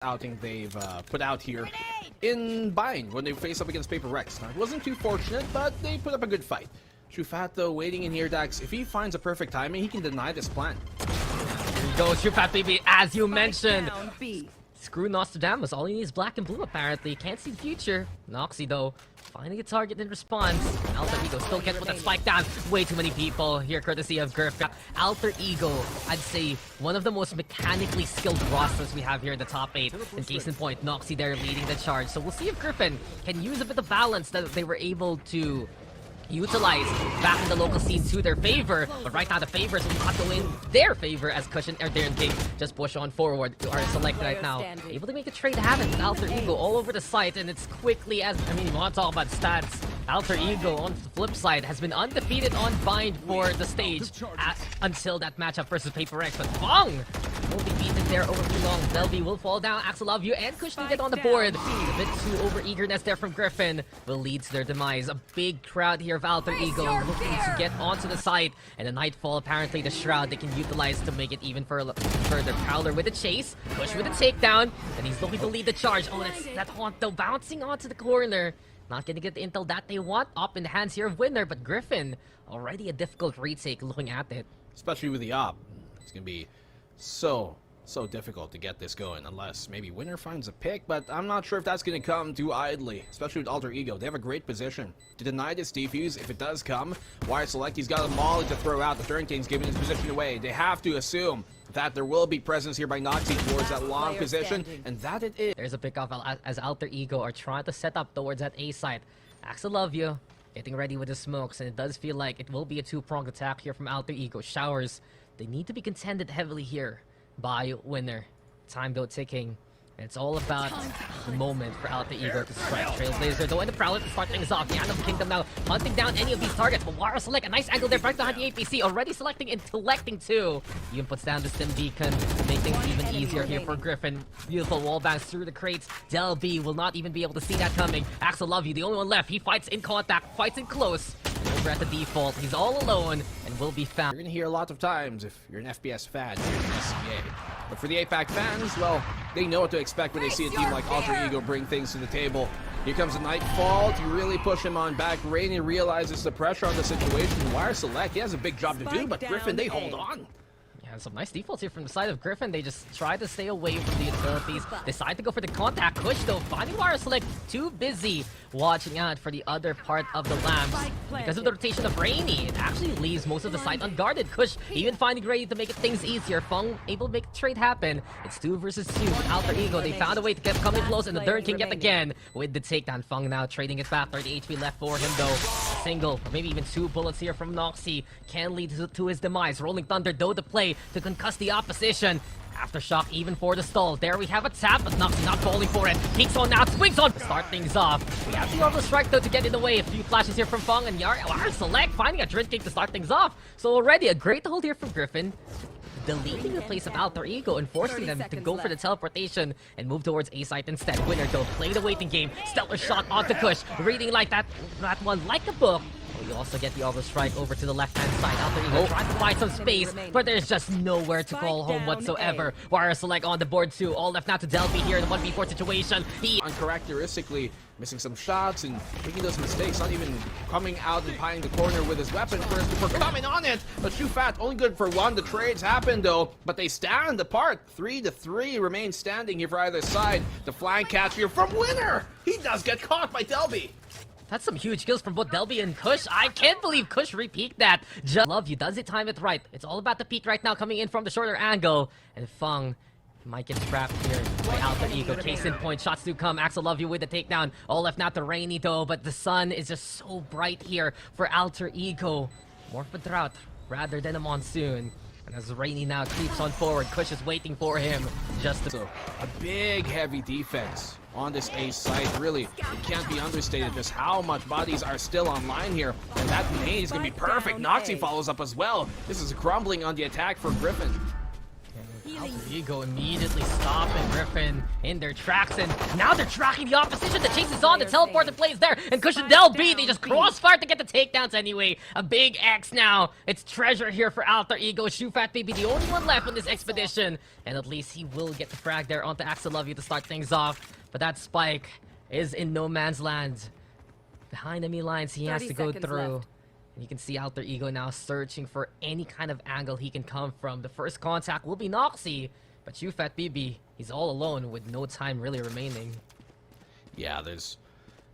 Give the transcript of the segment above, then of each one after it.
outing they've put out here in Bind when they face up against Paper Rex. Now, it wasn't too fortunate, but they put up a good fight. Shufat, though, waiting in here, Dax. If he finds a perfect timing, he can deny this plan. Here you go, Shufat, baby, as you mentioned. Screw Nostradamus, all he needs is black and blue, apparently. Can't see the future. Noxy, though, finding a target in response. Alter Ego still gets with that spike down. Way too many people here, courtesy of Griffin. Alter Ego, I'd say, one of the most mechanically skilled rosters we have here in the top 8. And case in point, Noxy there leading the charge. So we'll see if Griffin can use a bit of balance that they were able to utilize back in the local scene to their favor, but right now the favors will not go in their favor as Cushion or Darren King just push on forward. Are selected right now, able to make a trade happen with Alter Ego all over the site, and it's quickly as I mean, you want to talk about stats. Alter Ego on the flip side has been undefeated on Bind for the stage until that matchup versus Paper Rex, but Fong will be beaten there over too long. Delby will fall down. Axel Love You and Cushion get on the board. A bit too over eagerness there from Griffin will lead to their demise. A big crowd here of Alter Ego looking to get onto the site, and the Nightfall, apparently the Shroud, they can utilize to make it even further. Prowler with a chase, Push with a takedown, and he's looking to lead the charge. Oh, that's that Haunt though, bouncing onto the corner. Not gonna get the intel that they want up in the hands here of Winner, but Griffin, already a difficult retake looking at it. Especially with the op. It's gonna be so difficult to get this going unless maybe Winner finds a pick, but I'm not sure if that's going to come too idly, especially with Alter Ego. They have a great position to deny this defuse if it does come. Wire Select, he's got a molly to throw out. The Third King's giving his position away. They have to assume that there will be presence here by Noxy towards that long position, and that it is. There's a pickoff as Alter Ego are trying to set up towards that A site. Axel Love You getting ready with the smokes, and it does feel like it will be a two-pronged attack here from Alter Ego. Showers, they need to be contended heavily here by Winner. Time though ticking. And it's all about the moment for Alter Ego to strike. Trailblazer though, and the Prowler to start things off. The Animal Kingdom now hunting down any of these targets. But Wara Select, a nice angle there right behind the APC. Already selecting and collecting too. Even puts down the Stim Beacon to make things even easier here for Griffin. Beautiful wall bounce through the crates. Del B will not even be able to see that coming. Axel Love You, the only one left. He fights in contact, fights in close. Over at the default, he's all alone and will be found. You're gonna hear a lot of times if you're an FPS fan here in SCA. But for the APAC fans, well, they know what to expect when they see a team like Alter Ego bring things to the table. Here comes a Nightfall to really push him on back. Rainy realizes the pressure on the situation. Wire Select, he has a big job to do, but Griffin, they hold on. Yeah, some nice defaults here from the side of Griffin. They just try to stay away from the utilities. Decide to go for the contact push though. Finding Wire Select too busy watching out for the other part of the lamps. Because of the rotation of Rainy, it actually leaves most of the site unguarded. Kush even finding ready to make things easier. Fung able to make the trade happen. It's 2 versus 2. Alter Ego, they found a way to get coming close, and the Third King yet again with the takedown. Fung now trading it back. 30 HP left for him though. Single, or maybe even 2 bullets here from Noxy can lead to his demise. Rolling Thunder though to play to concuss the opposition. Aftershock even for the stall. There we have a tap, but Noxy not falling for it. Peeks on now, swings on to start things off. We have the Orbital Strike though to get in the way. A few flashes here from Fung, and Wire Select finding a Dread King to start things off. So already a great hold here from Griffin, deleting the place of Alter Ego and forcing them to go for the teleportation and move towards A site instead. Winner though, play the waiting game. Stellar shot onto Kush, reading like that one like a book. You also get the Orbital Strike over to the left-hand side. Alter Ego trying to find some space, but there's just nowhere to call home whatsoever. Wire Select on the board too. All left now to Delphi here in the 1v4 situation. He uncharacteristically missing some shots and making those mistakes, not even coming out and pieing the corner with his weapon first before coming on it. But Shufat only good for 1. The trades happen though, but they stand apart. 3-3 remain standing here for either side. The flank catch here from Winner. He does get caught by Delby. That's some huge kills from both Delby and Kush. I can't believe Kush re-peeked that. Just Love You, does it time it right. It's all about the peek right now, coming in from the shorter angle. And Fung might get trapped here by Alter Ego. Case in point, shots do come. Axel Love You with the takedown. All left now to Rainy though, but the sun is just so bright here for Alter Ego. More of a drought rather than a monsoon. And as Rainy now creeps on forward, Kush is waiting for him just to... So, a big heavy defense on this A site. Really, it can't be understated just how much bodies are still online here. And that nade is going to be perfect. Noxy follows up as well. This is crumbling on the attack for Griffin. Ego immediately stopping Griffin in their tracks, and now they're tracking the opposition. The chase is on, the teleport plays there, and Cushion Del B, they just crossfire to get the takedowns anyway. A big X now. It's treasure here for Alter Ego. Shufat Baby, the only one left on this expedition, and at least he will get the frag there onto Axel Love You to start things off. But that spike is in no man's land. Behind enemy lines, he has to go through. Left. You can see Alter Ego now searching for any kind of angle he can come from. The first contact will be Noxy, but Shufat BB, he's all alone with no time really remaining. Yeah, it's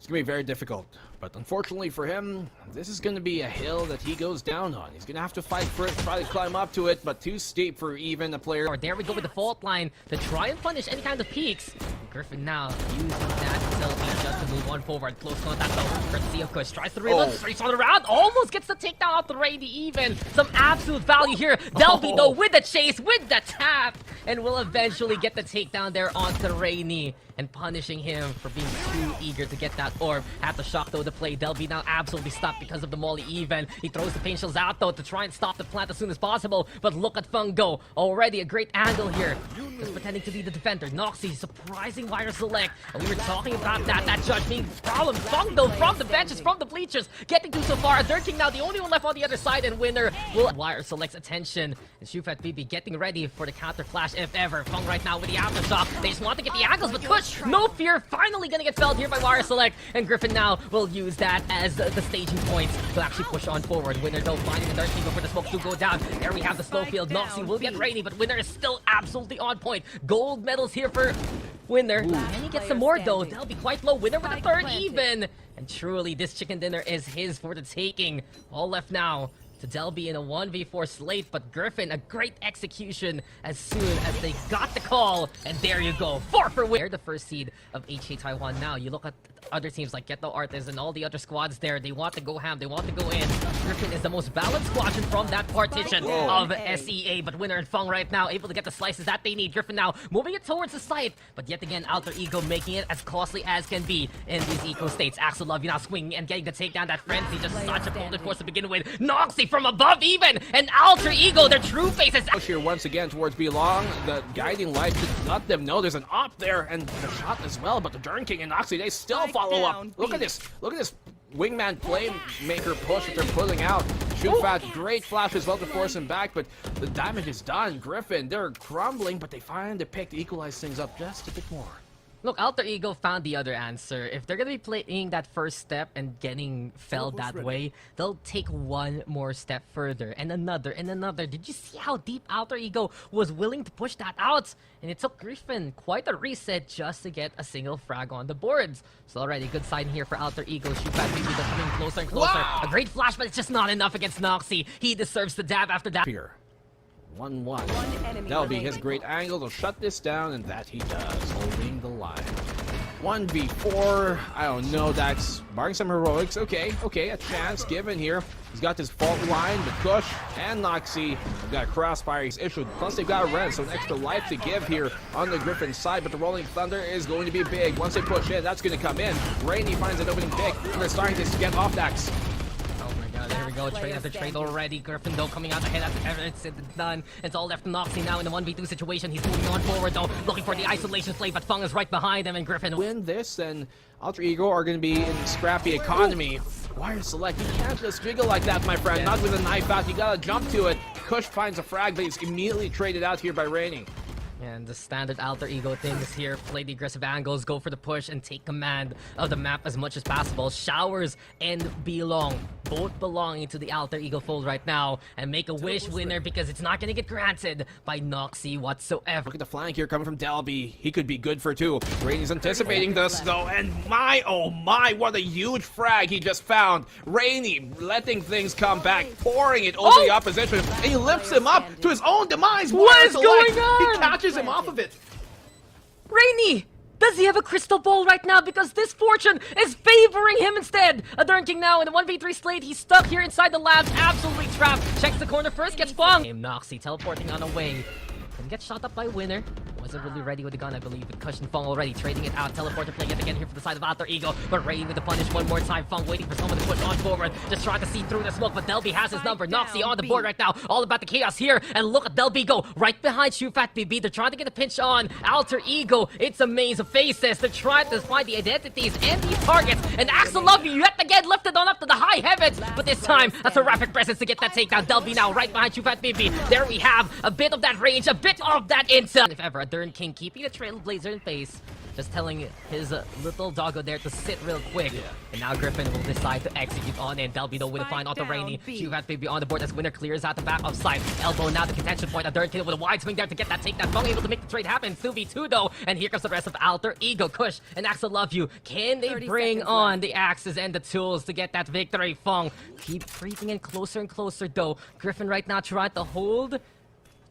gonna be very difficult. But unfortunately for him, this is gonna be a hill that he goes down on. He's gonna have to fight for it, try to climb up to it, but too steep for even a player. Or there we go with the fault line to try and punish any kind of peaks. Griffin now using that facility just to move on forward. Close contact though. Courtesy of Kush tries to reload, straight on the round, almost gets the takedown off the Rainy even. Some absolute value here. Delby though with the chase, with the tap, and will eventually get the takedown there onto Rainy and punishing him for being too eager to get that orb. Had to shock though the play. Delby now absolutely stuck because of the molly even. He throws the pain shells out though to try and stop the plant as soon as possible. But look at Fungo. Already a great angle here. Just pretending to be the defender. Noxy, surprising wire select. And we were talking about that judge being the problem. Fungo from the benches, from the bleachers, getting through so far. Dirt King now the only one left on the other side, and winner will wire selects attention. And Shufat BB getting ready for the counter flash if ever. Fung right now with the aftershock. They just want to get the angles, but Kush, no fear, finally gonna get felled here by wire select. And Griffin now will use that as the staging point to actually push on forward. Winner though finding the Dirt King before the smoke to go down. There we have the slow field. Noxy will get Rainy, but Winner is still absolutely on point. Gold medals here for Winner. And he gets some more though. They'll be quite low. Winner with a third even. And truly, this chicken dinner is his for the taking. All left now to Delby in a 1v4 slate, but Griffin, a great execution as soon as they got the call. And there you go, 4 for Winner. They're the first seed of HK Taiwan now. You look at other teams like Ghetto Artists and all the other squads there. They want to go ham, they want to go in. Griffin is the most balanced squadron from that partition of SEA, but Winner and Fung right now able to get the slices that they need. Griffin now moving it towards the site, but yet again Alter Ego making it as costly as can be in these eco states. Axel Love You now swinging and getting the takedown. That Frenzy, just such a potent force to begin with. Noxy from above even, and Alter Ego, their true faces. Push here once again towards Belong. The guiding light should let them know there's an op there, and the shot as well, but the Dirt King and Noxy, they still follow up. Look at this wingman playmaker push that they're pulling out. Shufat, great flash as well to force him back, but the damage is done. Griffin, they're crumbling, but they find the pick to equalize things up just a bit more. Look, Alter Ego found the other answer. If they're gonna be playing that first step and getting felled that way, they'll take one more step further, and another, and another. Did you see how deep Alter Ego was willing to push that out? And it took Griffin quite a reset just to get a single frag on the boards. So already, good sign here for Alter Ego. Shufat BB coming closer and closer. Wow. A great flash, but it's just not enough against Noxy. He deserves the dab after dab. Here. 1-1. That'll be his great angle to shut this down, and that he does, holding the line. 1v4, I don't know, that's barring some heroics. Okay, a chance given here. He's got this fault line, the Kush and Noxy have got a crossfire he's issued. Plus they've got a Ren, so an extra life to give here on the Griffin side, but the Rolling Thunder is going to be big. Once they push in, that's going to come in. Rainy finds an opening pick, and they're starting to get off decks. There we go, trade after trade already. Griffin though coming out ahead after it's done. It's all left to Noxy now in the 1v2 situation. He's moving on forward though, looking for the isolation play, but Fung is right behind him, and Griffin win this, then Alter Ego are going to be in scrappy economy. Wire select, you can't just jiggle like that, my friend. Not with a knife out, you gotta jump to it. Kush finds a frag, but he's immediately traded out here by Rainy. And the standard Alter Ego thing is here, play the aggressive angles, go for the push, and take command of the map as much as possible. Showers and Belong, both belonging to the Alter Ego fold right now, and make a wish Winner because it's not going to get granted by Noxy whatsoever. Look at the flank here coming from Delby. He could be good for 2. Rainy's anticipating this though, and my, oh my, what a huge frag he just found. Rainy letting things come back, pouring it over the opposition, and he lifts him up to his own demise. What is going on? He catches him off of it. Rainy! Does he have a crystal ball right now? Because this fortune is favoring him instead. A Dirt King now in the 1v3 slate. He's stuck here inside the labs, absolutely trapped. Checks the corner first, gets Fung. Noxy teleporting on the way. And gets shot up by Winner. wasn't really ready with the gun, I believe, with Cushion Fung already trading it out. Teleporter play yet again here for the side of Alter Ego, but Rain with the punish one more time. Fung waiting for someone to push on forward, just trying to see through the smoke, but Delby has his number. Noxy on the board right now, all about the chaos here, and look at Delby go right behind Shufat BB. They're trying to get a pinch on Alter Ego. It's a maze of faces. They're trying to find the identities and these targets, and Axel Love You yet again lifted on up to the high heavens, but this time a Seraphic presence to get that takedown. Delby now right behind Shufat BB. There we have a bit of that range, a bit of that intel. If ever, a Dern King keeping the Trailblazer in pace, just telling his little doggo there to sit real quick. Yeah. And now Griffin will decide to execute on in. Delby though with a fine onto Rainy. Shufat BB on the board as Winner clears out the back of sight. Elbow now the contention point. A Dern King with a wide swing there to get that takedown. Fung able to make the trade happen. 2v2 though. And here comes the rest of Alter Ego. Kush and Axel Love You. Can they bring on the axes and the tools to get that victory? Fung keep creeping in closer and closer though. Griffin right now trying to hold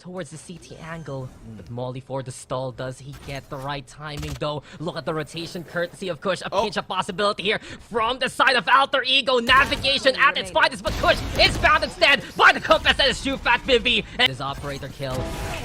towards the CT angle, but Molly for the stall. Does he get the right timing though? Look at the rotation courtesy of Kush. A pinch of possibility here from the side of Alter Ego. Navigation at its finest, but Kush is found instead by the compass as Shufat Vivi. And his operator kill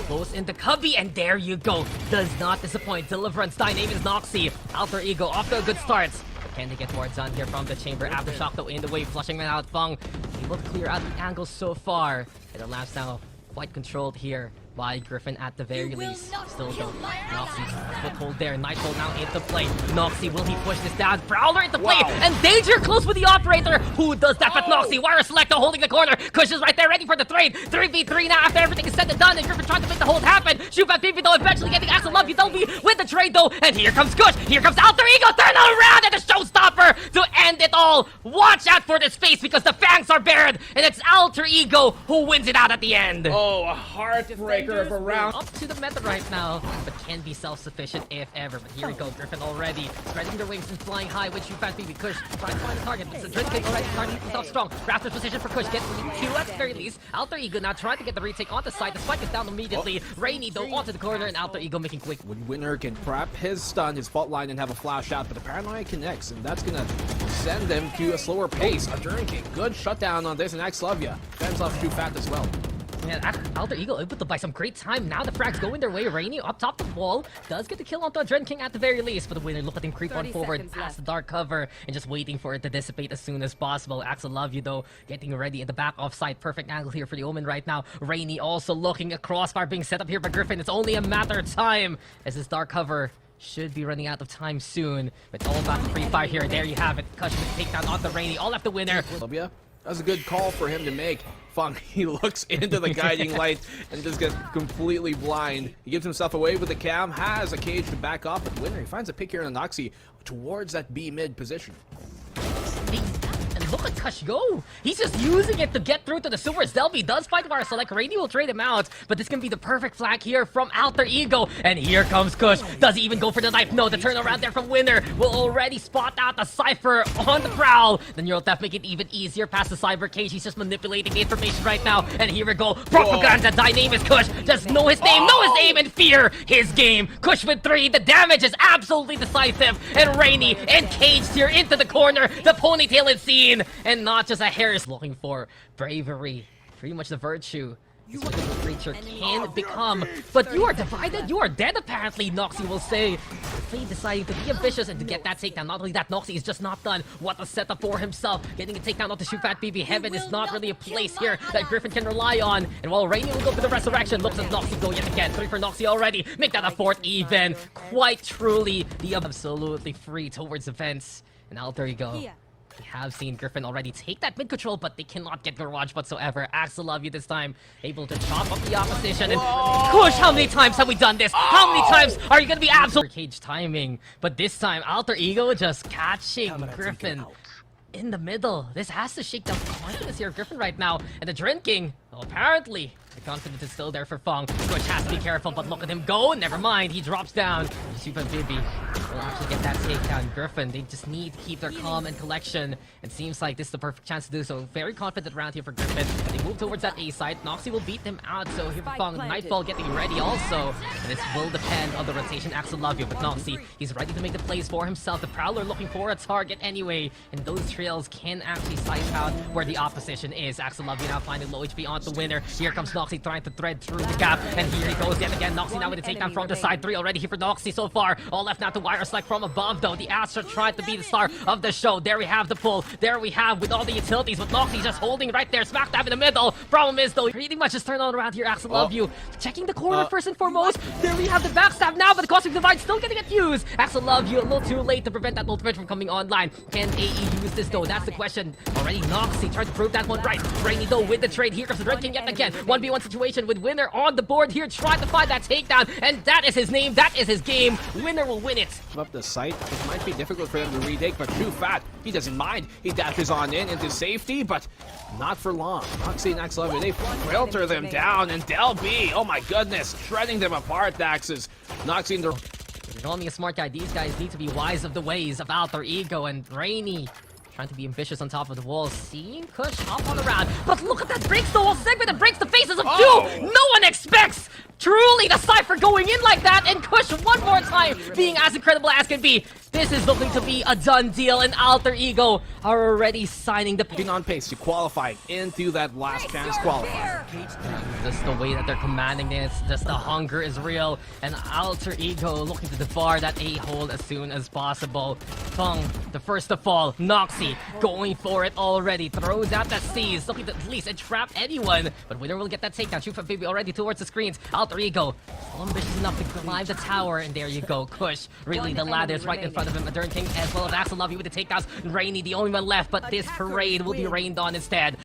close into Cubby, and there you go. Does not disappoint. Deliverance, name is Noxy. Alter Ego off to a good start. Can they get more done here from the chamber? Aftershock though in the way, flushing out Fung. Able to clear out the angle so far. And the lamps now quite controlled here by Griffin at the very least. Still though, Noxy's foothold there. Nightfall now into play. Noxy, will he push this down? Prowler into play, and Danger close with the operator. Who does that but Noxy? Wire Selector holding the corner. Kush is right there ready for the trade. 3v3 now after everything is said and done, and Griffin trying to make the hold happen. Shufat BB though eventually getting Axel Love You Delby with the trade though, and here comes Kush. Here comes Alter Ego. Turn around and a showstopper to end it all. Watch out for this face because the fangs are bared, and it's Alter Ego who wins it out at the end. Oh, a heartbreaker of a round. Up to the meta right now, but can be self-sufficient if ever. But here we go, Griffin already spreading their wings and flying high with Shufat BB. Kush trying to find the target, but the King already starting to himself strong. Raptor's position for Kush, gets the Q at the very least. Alter Ego now trying to get the retake on the side. The spike is down immediately. Rainy though onto the corner, and Alter Ego making quick. When Winner can prep his stun, his fault line, and have a flash out, but the Paranoia connects, and that's gonna send them to a slower pace. A Dern King, good shutdown on this, and Axel Love You fends off Shufat as well. Yeah, Alter Ego able to buy some great time. Now the frags going their way. Rainy up top of the wall does get the kill onto a Dren King at the very least. But the Winner, look at him creep on forward past the dark cover and just waiting for it to dissipate as soon as possible. Axel Love You though getting ready at the back offside. Perfect angle here for the Omen right now. Rainy also looking at crossfire being set up here by Griffin. It's only a matter of time as this dark cover should be running out of time soon. It's all about the free fire here. There you have it. Cushion takedown on the Rainy. All left the Winner. Love Ya. That's a good call for him to make. Fung, he looks into the guiding light and just gets completely blind. He gives himself away with the cam, has a cage to back off, but Winner, he finds a pick here on Noxy towards that B mid position. And look at Kush go! He's just using it to get through to the sewers. Delby does fight Wire Select. Rainy will trade him out, but this can be the perfect flank here from Alter Ego. And here comes Kush. Does he even go for the knife? No, the turnaround there from Winner will already spot out the Cypher on the prowl. The Neural Theft make it even easier past the Cyber Cage. He's just manipulating the information right now. And here we go. Propaganda, thy name is Kush. Just know his name, know his aim, and fear his game. Kush with 3. The damage is absolutely decisive. And Rainy encaged here into the corner. The ponytail is seen. And not just a hair is looking for bravery. Pretty much the virtue this physical creature can become. But you are divided, you are dead apparently, Noxy will say. Faye deciding to be ambitious and to get that takedown. Not only that, Noxy is just not done. What a setup for himself. Getting a takedown off the Shufat BB. Heaven is not really a place here that Griffin can rely on. And while Rainy will go for the resurrection, looks at Noxy go yet again. 3 for Noxy already. Make that a 4th even. Quite truly the absolutely free towards the fence. And out there you go. We have seen Griffin already take that mid control, but they cannot get Garage whatsoever. Axel Love You this time able to chop up the opposition. And Kush, how many times have we done this? How many times are you gonna be absolute cage timing? But this time, Alter Ego just catching Griffin in the middle. This has to shake down the confidence here of Griffin right now. And the drinking, well, apparently the confidence is still there for Fung. Kush has to be careful, but look at him go. Never mind, he drops down. Super Bibi will actually get that takedown. Griffin, they just need to keep their calm and collection. It seems like this is the perfect chance to do so. Very confident round here for Griffin. They move towards that A side. Noxy will beat them out, so here for Fung. Nightfall getting ready also. And this will depend on the rotation. Axel Love You, but Noxy, he's ready to make the plays for himself. The Prowler looking for a target anyway. And those trails can actually size out where the opposition is. Axel Love You now finding low HP onto the winner. Here comes Noxy trying to thread through the gap, and here he goes yet again. Noxy now with a takedown from the side. 3 already here for Noxy so far. All left now to wire select from above though. The Astra tried to be the star of the show. There we have the pull. There we have with all the utilities, but Noxy just holding right there, smack dab in the middle. Problem is though, pretty much just turn all around here. Axel, love you. Checking the corner first and foremost. There we have the backstab now, but the Cosmic Divide still getting it used. Axel, love you. A little too late to prevent that ultimate from coming online. Can AE use this though? That's the question. Already Noxy tried to prove that one right. Rainy though with the trade. Here comes the Red King yet again. 1v1 situation with Winner on the board here, trying to find that takedown, and that is his name. That is his game. Winner will win it. Up the site, it might be difficult for him to retake, but too fat. He doesn't mind. He dashes on in into safety, but not for long. Noxy and Axel, they filter them down, and Del B, oh my goodness, shredding them apart, Daxes. Noxy in the... If you're calling me a smart guy, these guys need to be wise of the ways of Alter Ego, and Rainy trying to be ambitious on top of the wall, seeing Kush hop on around. But look at that, breaks the whole segment and breaks the faces of two! No one expects truly the Cypher going in like that, and Kush one more time being as incredible as can be. This is looking to be a done deal, and Alter Ego are already signing the... Being on pace to qualify into that last chance qualifier. Just the way that they're commanding this, just the hunger is real, and Alter Ego looking to devour that A-hold as soon as possible. Fung, the first to fall. Noxy going for it already, throws out that C's, looking to at least entrap anyone, but Winner will get that takedown. Shufa Baby already towards the screens. Alter Ego, still ambitious enough to climb the tower, and there you go. Kush, really the ladder is right in front of him. Adern King as well as Axel, love you with the takedowns. Rainy, the only one left, but this parade will be rained on instead.